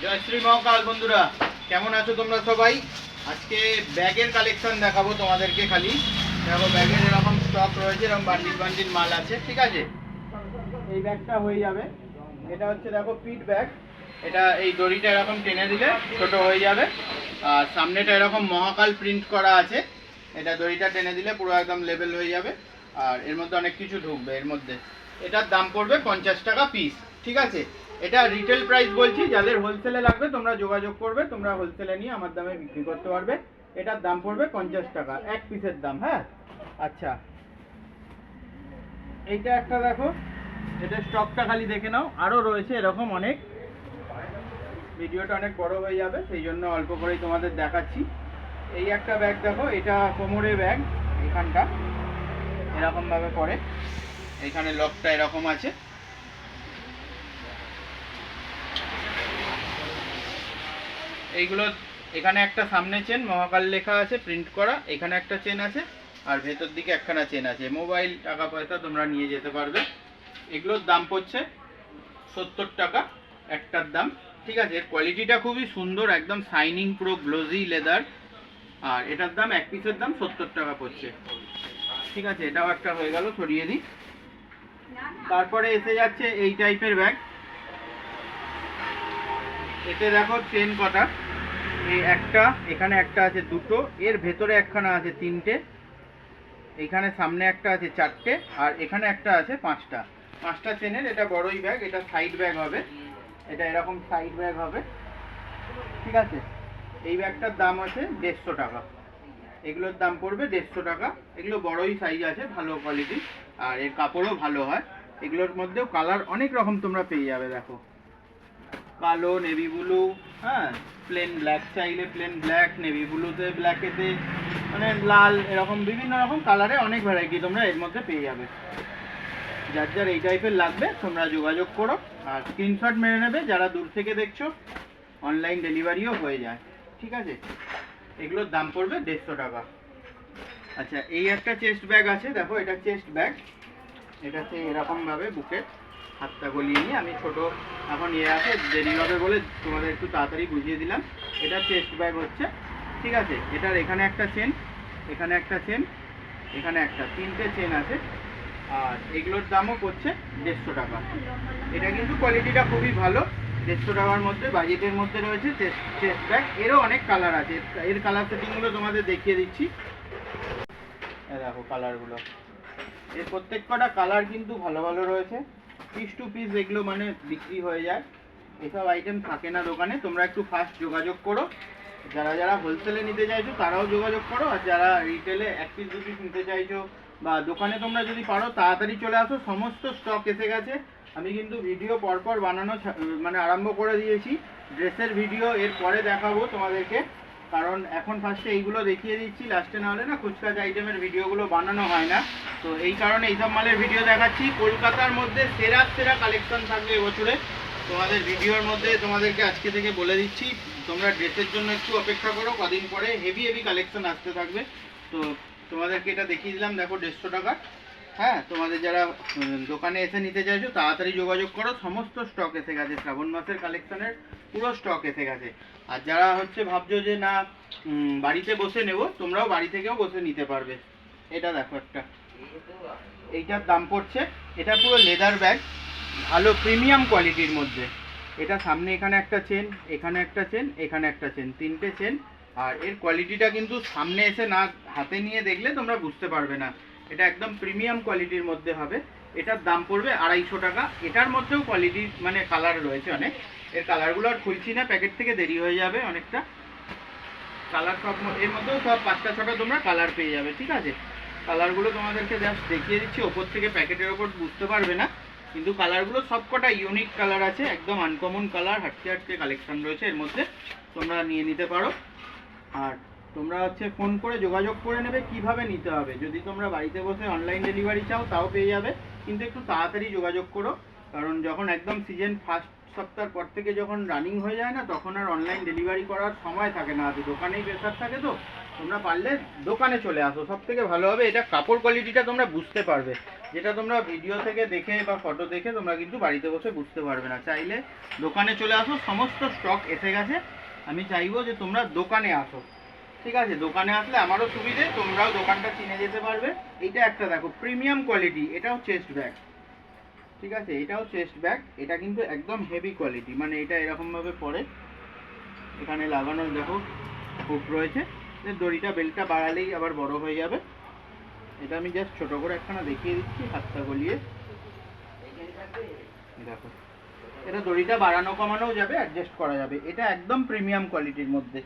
জয় শ্রী মহাকাল বন্ধুরা, কেমন আছো তোমরা সবাই? আজকে ব্যাগের কালেকশন দেখাবো তোমাদেরকে। খালি দেখো, ব্যাগের এরকম স্টক রয়েছে, এরকম বান্ডিল বান্ডিল মাল আছে, ঠিক আছে। এই ব্যাগটা হয়ে যাবে। এটা হচ্ছে দেখো পিট ব্যাগ। এটা এই দড়িটা এরকম টেনে দিলে ছোট হয়ে যাবে, আর সামনেটা এরকম মহাকাল প্রিন্ট করা আছে। এটা দড়িটা টেনে দিলে পুরো একদম লেভেল হয়ে যাবে, আর এর মধ্যে অনেক কিছু ঢুকবে এর মধ্যে। এটার দাম পড়বে 50 টাকা পিস, ঠিক আছে। এটা রিটেল প্রাইস বলছি, যাদের হোলসেলে লাগবে তোমরা যোগাযোগ করবে, তোমরা হোলসেলে নিয়ে আমার দামে বিক্রি করতে পারবে। এটার দাম পড়বে 50 টাকা এক পিসের দাম। হ্যাঁ, আচ্ছা, এইটা একটা দেখো, এটা স্টকটা খালি দেখে নাও, আরও রয়েছে এরকম অনেক। ভিডিওটা অনেক বড় হয়ে যাবে, সেই জন্য অল্প করেই তোমাদের দেখাচ্ছি। এই একটা ব্যাগ দেখো, এটা কোমরের ব্যাগ। এখানটা এরকমভাবে পড়ে, এখানে লকটা এরকম আছে। এইগুলো এখানে একটা সামনে চেন মহাকাল লেখা আছে প্রিন্ট করা, এখানে একটা চেন আছে, আর ভেতর দিকে একখানা চেন আছে। মোবাইল টাকা পয়সা তোমরা নিয়ে যেতে পারবে। এগুলোর দাম পড়ছে 70 টাকা একটার দাম, ঠিক আছে। এর কোয়ালিটিটা খুবই সুন্দর, একদম শাইনিং, পুরো গ্লোজি লেদার। আর এটার দাম এক পিসের দাম 70 টাকা পড়ছে, ঠিক আছে। এটাও একটা হয়ে গেল, সরিয়ে দিই। তারপরে এসে যাচ্ছে এই টাইপের ব্যাগ। এতে দেখো চেন কটা, এই একটা, এখানে একটা আছে দুটো, এর ভেতরে একখানা আছে তিনটে, এখানে সামনে একটা আছে চারটে, আর এখানে একটা আছে পাঁচটা। পাঁচটা চেনের এটা বড়ই ব্যাগ। এটা সাইড ব্যাগ হবে, এটা এরকম সাইড ব্যাগ হবে, ঠিক আছে। এই ব্যাগটার দাম আছে 150 টাকা। এগুলোর দাম পড়বে 150 টাকা। এগুলো বড়ই সাইজ আছে, ভালো কোয়ালিটি, আর এর কাপড়ও ভালো হয়। এগুলোর মধ্যেও কালার অনেক রকম তোমরা পেয়ে যাবে। দেখো, কালো, নেভি ব্লু, হ্যাঁ, প্লেন ব্ল্যাক চাইলে প্লেন ব্ল্যাক, নেভি ব্লুতে, ব্ল্যাকেতে, মানে লাল, এরকম বিভিন্ন রকম কালারে অনেক ভ্যারাইটি তোমরা এর মধ্যে পেয়ে যাবে। যার যার এই টাইপের লাগবে তোমরা যোগাযোগ করো, আর স্ক্রিনশট মেরে নেবে। যারা দূর থেকে দেখছো, অনলাইন ডেলিভারিও হয়ে যায়, ঠিক আছে। এগুলোর দাম পড়বে 150 টাকা। আচ্ছা, এই একটা চেস্ট ব্যাগ আছে, দেখো এটা চেস্ট ব্যাগ। এটাতে এরকমভাবে বুকে হাতটা গলিয়ে নিয়ে, আমি ছোট এখন আছে দেরি হবে বলে তোমাদের একটু তাড়াতাড়ি বুঝিয়ে দিলাম। এটা চেস্ট ব্যাগ হচ্ছে, ঠিক আছে। এটার এখানে একটা চেন, এখানে একটা চেন, এখানে একটা, তিনটে চেন আছে। আর এগুলোর দামও পড়ছে 150 টাকা। এটা কিন্তু কোয়ালিটিটা খুবই ভালো। 150 টাকার মধ্যে, বাজেটের মধ্যে রয়েছে চেস্ট ব্যাগ। এরও অনেক কালার আছে, এর কালার সেটিংগুলো তোমাদের দেখিয়ে দিচ্ছি। দেখো কালারগুলো, এর প্রত্যেক কটা কালার কিন্তু ভালো ভালো রয়েছে। পিস টু পিস এগুলো মানে বিক্রি হয়ে যায়, এসব আইটেম থাকে না দোকানে। তোমরা একটু ফাস্ট যোগাযোগ করো। যারা যারা হোলসেলে নিতে চাইছো তারাও যোগাযোগ করো, আর যারা রিটেলে এক পিস দু পিস নিতে চাইছো বা দোকানে তোমরা যদি পারো তাড়াতাড়ি চলে আসো। সমস্ত স্টক এসে গেছে। আমি কিন্তু ভিডিও পরপর বানানো মানে আরম্ভ করে দিয়েছি। ড্রেসের ভিডিও এর পরে দেখাবো তোমাদেরকে, কারণ এখন ফার্স্টে এইগুলো দেখিয়ে দিচ্ছি, লাস্টে না হলে না কুচকাচ আইটেমের ভিডিওগুলো বানানো হয় না। তো এই কারণে এইসব মালের ভিডিও দেখাচ্ছি। কলকাতার মধ্যে সেরা সেরা কালেকশন থাকবে এবছরে তোমাদের ভিডিওর মধ্যে। তোমাদেরকে আজকে থেকে বলে দিচ্ছি, তোমরা ড্রেসের জন্য একটু অপেক্ষা করো, কদিন পরে হেভি হেভি কালেকশন আসতে থাকবে। তো তোমাদেরকে এটা দেখিয়ে দিলাম, দেখো 150 টাকা। হ্যাঁ, তোমাদের যারা দোকানে এসে নিতে চাইছো তাড়াতাড়ি যোগাযোগ করো। সমস্ত স্টক এসে গেছে, শ্রাবণ মাসের কালেকশনের পুরো স্টক এসে গেছে। আর যারা হচ্ছে ভাবছো যে না বাড়িতে বসে নেব, তোমরাও বাড়ি থেকেও বসে নিতে পারবে। এটা দেখো একটা, এইটার দাম পড়ছে, এটা পুরো লেদার ব্যাগ, ভালো প্রিমিয়াম কোয়ালিটির মধ্যে। এটা সামনে এখানে একটা চেন, এখানে একটা চেন, এখানে একটা চেন, তিনটে চেন। আর এর কোয়ালিটিটা কিন্তু সামনে এসে না হাতে নিয়ে দেখলে তোমরা বুঝতে পারবে না। এটা একদম প্রিমিয়াম কোয়ালিটির মধ্যে হবে। এটার দাম পড়বে 250 টাকা। এটার মধ্যেও কোয়ালিটি মানে কালার রয়েছে অনেক। এর কালারগুলো আর খুলছি না, প্যাকেট থেকে দেরি হয়ে যাবে অনেকটা। কালার সব এর মধ্যেও সব 5টা 6টা তোমরা কালার পেয়ে যাবে, ঠিক আছে। কালারগুলো তোমাদেরকে জাস্ট দেখিয়ে দিচ্ছি, ওপর থেকে প্যাকেটের ওপর বুঝতে পারবে না, কিন্তু কালারগুলো সব কটা ইউনিক কালার আছে, একদম আনকমন কালার, হাটকে হাটকে কালেকশন রয়েছে এর মধ্যে। তোমরা নিয়ে নিতে পারো। আর তোমরা হচ্ছে ফোন করে যোগাযোগ করে নেবে কিভাবে নিতে হবে। যদি তোমরা বাড়িতে বসে অনলাইন ডেলিভারি চাও তাও পেয়ে যাবে, কিন্তু একটু তাড়াতাড়ি যোগাযোগ করো। কারণ যখন একদম সিজন ফার্স্ট সপ্তাহ পর থেকে যখন রানিং হয়ে যায় না, তখন আর অনলাইন ডেলিভারি করার সময় থাকে না, দোকানেই প্রেসার থাকে। তো তোমরা পারলে দোকানে চলে আসো, সব থেকে ভালো হবে। এটা কাপড় কোয়ালিটিটা তোমরা বুঝতে পারবে, যেটা তোমরা ভিডিও থেকে দেখে বা ফটো দেখে তোমরা কিন্তু বাড়িতে বসে বুঝতে পারবে না। চাইলে দোকানে চলে আসো, সমস্ত স্টক এসে গেছে। আমি চাইবো যে তোমরা দোকানে আসো, ঠিক আছে? দোকানে আসলে আমারও সুবিধে, তোমরাও দোকানটা চিনে যেতে পারবে। এইটা একটা দেখো প্রিমিয়াম কোয়ালিটি, এটাও চেস্ট ব্যাগ, ঠিক আছে? এটাও চেস্ট ব্যাগ, এটা কিন্তু একদম হেভি কোয়ালিটি, মানে এটা এরকমভাবে পরে এখানে লাগানো দেখো হুক রয়েছে, দড়িটা বেল্টটা বাড়ালেই আবার বড় হয়ে যাবে। এটা আমি জাস্ট ছোট করে একখানা দেখিয়ে দিচ্ছি হাতটা গলিয়ে, দেখো এটা দড়িটা বাড়ানো কমানোও যাবে, অ্যাডজাস্ট করা যাবে। এটা একদম প্রিমিয়াম কোয়ালিটির মধ্যে।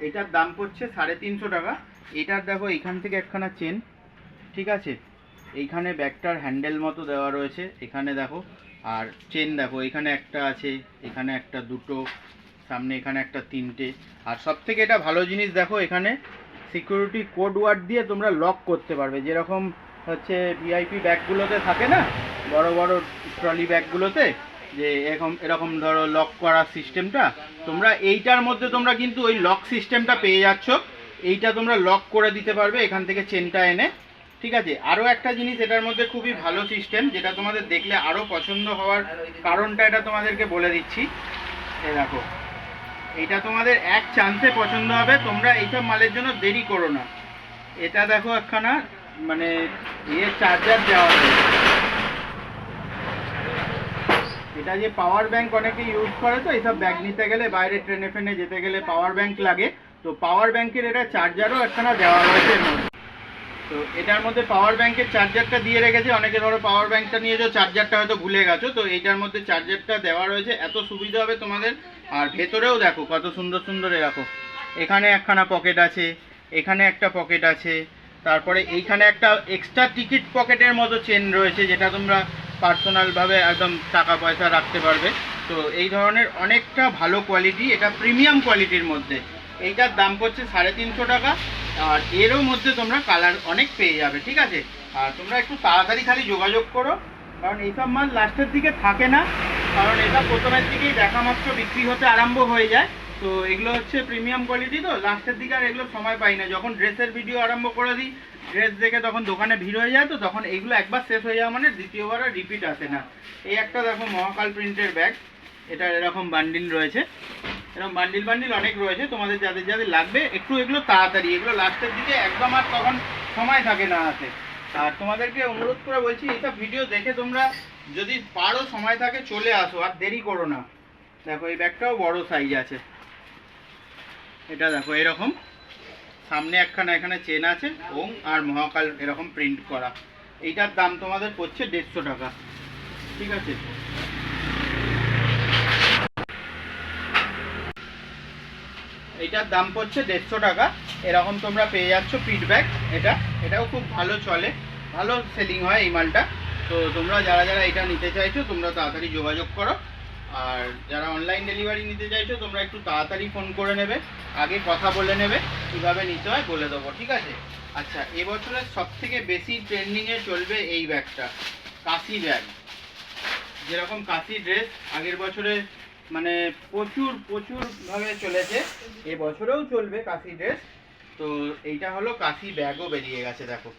এটার দাম পড়ছে 350 টাকা। এটার দেখো এইখান থেকে একখানা চেন, ঠিক আছে? এইখানে ব্যাগটার হ্যান্ডেল মতো দেওয়া রয়েছে, এখানে দেখো। আর চেন দেখো, এখানে একটা আছে, এখানে একটা, দুটো, সামনে এখানে একটা, তিনটে। আর সব থেকে এটা ভালো জিনিস দেখো, এখানে সিকিউরিটি কোড ওয়ার্ড দিয়ে তোমরা লক করতে পারবে, যেরকম হচ্ছে ভিআইপি ব্যাগগুলোতে থাকে না, বড় বড় ট্রলি ব্যাগগুলোতে, যে এরকম এরকম ধরো লক করার সিস্টেমটা, তোমরা এইটার মধ্যে তোমরা কিন্তু ওই লক সিস্টেমটা পেয়ে যাচ্ছ। এইটা তোমরা লক করে দিতে পারবে এখান থেকে চেনটা এনে, ঠিক আছে? আরও একটা জিনিস এটার মধ্যে খুবই ভালো সিস্টেম, যেটা তোমাদের দেখলে আরও পছন্দ হওয়ার কারণটা এটা তোমাদেরকে বলে দিচ্ছি। এ দেখো, এইটা তোমাদের এক চান্সে পছন্দ হবে, তোমরা এইসব মালের জন্য দেরি করো না। এটা দেখো একখানা মানে চার্জার দেওয়া হয়েছে, এটা যে পাওয়ার ব্যাংক অনেকে ইউজ করে, তো এইসব ব্যাগ নিতে গেলে, বাইরে ট্রেনে ফেনে যেতে গেলে পাওয়ার ব্যাংক লাগে, তো পাওয়ার ব্যাংকের এটা চার্জারও একখানা দেওয়া হয়েছে এর মধ্যে। তো এটার মধ্যে পাওয়ার ব্যাংকের চার্জারটা দিয়ে রেখেছে। অনেকে ধরো পাওয়ার ব্যাংকটা নিয়ে যাও, চার্জারটা হয়তো ভুলে গেছো, তো এইটার মধ্যে চার্জারটা দেওয়া রয়েছে, এত সুবিধা হবে তোমাদের। আর ভেতরেও দেখো কত সুন্দর সুন্দর, এরকম এখানে একখানা পকেট আছে, এখানে একটা পকেট আছে, তারপরে এইখানে একটা এক্সট্রা টিকিট পকেটের মতো চেন রয়েছে, যেটা তোমরা পার্সোনালভাবে একদম টাকা পয়সা রাখতে পারবে। তো এই ধরনের অনেকটা ভালো কোয়ালিটি, এটা প্রিমিয়াম কোয়ালিটির মধ্যে। এইটার দাম পড়ছে 350 টাকা। আর এরও মধ্যে তোমরা কালার অনেক পেয়ে যাবে, ঠিক আছে? আর তোমরা একটু তাড়াতাড়ি খালি যোগাযোগ করো, কারণ এইসব মাল লাস্টের দিকে থাকে না, কারণ এটা প্রথমের দিকেই দেখা মাত্র বিক্রি হতে আরম্ভ হয়ে যায়। তো এগুলো হচ্ছে প্রিমিয়াম কোয়ালিটি, তো লাস্টের দিকে আর এগুলো সময় পাই না। যখন ড্রেসের ভিডিও আরম্ভ করে দিই, ড্রেস দেখে তখন দোকানে ভিড় হয়ে যায়, তো তখন এইগুলো একবার শেষ হয়ে যাওয়া মানে দ্বিতীয়বার আর রিপিট আসে না। এই একটা দেখো মহাকাল প্রিন্টের ব্যাগ, এটা এরকম বান্ডিল রয়েছে, এরকম বান্ডিল বান্ডিল অনেক রয়েছে। তোমাদের যাদের যাদের লাগবে একটু এগুলো তাড়াতাড়ি, এগুলো লাস্টের দিকে একদম আর তখন সময় থাকে না হাতে। আর তোমাদেরকে অনুরোধ করে বলছি, এইসব ভিডিও দেখে তোমরা যদি পারো সময় থাকে চলে আসো, আর দেরি করো না। দেখো এই ব্যাগটাও বড় সাইজ আছে, এটা দেখো এরকম সামনে একখানা এখানে চেন আছে, ওম আর মহাকাল এরকম প্রিন্ট করা। এইটার দাম তোমাদের পড়ছে 150 টাকা, ঠিক আছে? এইটার দাম পড়ছে 150 টাকা। এরকম তোমরা পেয়ে যাচ্ছ পিট ব্যাগ। এটাও খুব ভালো চলে, ভালো সেলিং হয় এই মালটা। তো তোমরা যারা যারা এটা নিতে চাইছো তোমরা তাড়াতাড়ি যোগাযোগ করো। আর যারা অনলাইন ডেলিভারি নিতে চাইছো তোমরা একটু তাড়াতাড়ি ফোন করে নেবে, আগে কথা বলে নেবে, কীভাবে নিতে হয় বলে দেবো, ঠিক আছে? আচ্ছা, এবছরের সবথেকে বেশি ট্রেন্ডিংয়ে চলবে এই ব্যাগটা, কাশি ব্যাগ। যেরকম কাশি ড্রেস আগের বছরে মানে প্রচুরভাবে চলেছে, এবছরেও চলবে কাশি ড্রেস। তো এইটা হলো কাশি ব্যাগও বেরিয়ে গেছে, দেখো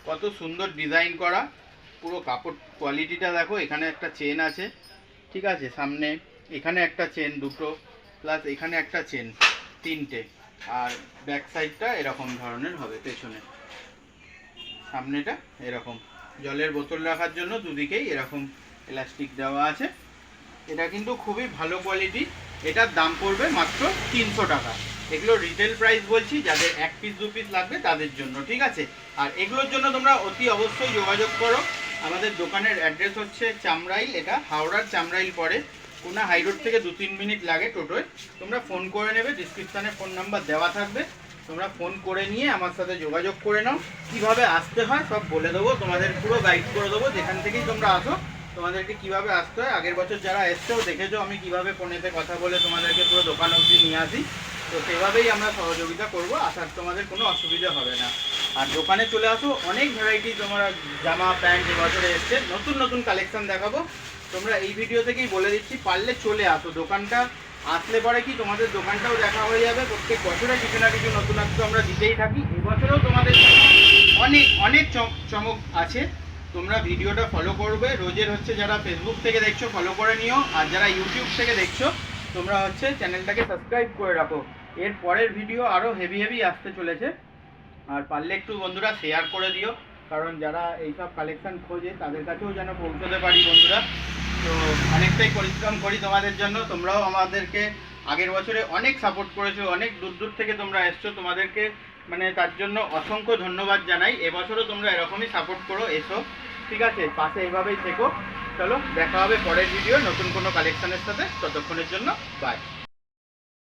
কত সুন্দর ডিজাইন করা, পুরো কাপড় কোয়ালিটিটা দেখো। এখানে একটা চেন আছে, ঠিক আছে? সামনে এখানে একটা চেন, দুটো, প্লাস এখানে একটা চেন, তিনটে। আর ব্যাক সাইডটা এরকম ধরনের হবে, পেছনে সামনেটা এরকম, জলের বোতল রাখার জন্য দুদিকেই এরকম এলাস্টিক দেওয়া আছে। এটা কিন্তু খুবই ভালো কোয়ালিটি। এটার দাম পড়বে মাত্র 300 টাকা। এগুলো রিটেল প্রাইস বলছি, যাদের 1 পিস 2 পিস লাগবে তাদের জন্য, ঠিক আছে? আর এগুলোর জন্য তোমরা অতি অবশ্যই যোগাযোগ করো। আমাদের দোকানের অ্যাড্রেস হচ্ছে চামরাইল, এটা হাওড়ার চামরাইল পড়ে, কোনা হাই রোড থেকে 2-3 মিনিট লাগে টোটোয়। তোমরা ফোন করে নেবে, ডিসক্রিপশানে ফোন নাম্বার দেওয়া থাকবে, তোমরা ফোন করে নিয়ে আমার সাথে যোগাযোগ করে নাও। কীভাবে আসতে হয় সব বলে দেবো, তোমাদের পুরো গাইড করে দেবো। যেখান থেকেই তোমরা আসো তোমাদেরকে কিভাবে আসতে হয়, আগের বছর যারা এসছেও দেখেছো আমি কিভাবে ফোনেতে কথা বলে তোমাদেরকে পুরো দোকান অবধি নিয়ে আসি। তো সেভাবেই আমরা সহযোগিতা করব, আসার তোমাদের কোনো অসুবিধা হবে না। আর দোকানে চলে আসো, অনেক ভ্যারাইটি তোমরা জামা প্যান্ট এবছরে এসছে, নতুন নতুন কালেকশন দেখাবো। তোমরা এই ভিডিও থেকেই বলে দিচ্ছি, পারলে চলে আসো। দোকানটা আসলে পরে কি তোমাদের দোকানটাও দেখা হয়ে যাবে। প্রত্যেক বছরে কিছু না কিছু নতুনত্ব আমরা দিতেই থাকি। এবছরেও তোমাদের জন্য অনেক অনেক চমক আছে। তোমরা ভিডিওটা ফলো করবে। রোজের হচ্ছে যারা ফেসবুক থেকে দেখছো ফলো করে নিও, আর যারা ইউটিউব থেকে দেখছো তোমরা হচ্ছে চ্যানেলটাকে সাবস্ক্রাইব করে রাখো। এর পরের ভিডিও আরও হেভি হেভি আসতে চলেছে। আর পারলে একটু বন্ধুরা শেয়ার করে দিও, কারণ যারা এইসব কালেকশন খোঁজে তাদের কাছেও যেন পৌঁছতে পারি বন্ধুরা। তো অনেকটাই পরিশ্রম করি তোমাদের জন্য। তোমরাও আমাদেরকে আগের বছরে অনেক সাপোর্ট করেছো, অনেক দূর দূর থেকে তোমরা এসছো। তোমাদেরকে মানে তার জন্য অসংখ্য ধন্যবাদ জানাই। এবছরও তোমরা এরকমই সাপোর্ট করো, এসো, ঠিক আছে? পাশে এইভাবেই থেকো। চলো দেখা হবে পরের ভিডিও নতুন কোনো কালেকশনের সাথে। ততক্ষণের জন্য বাই।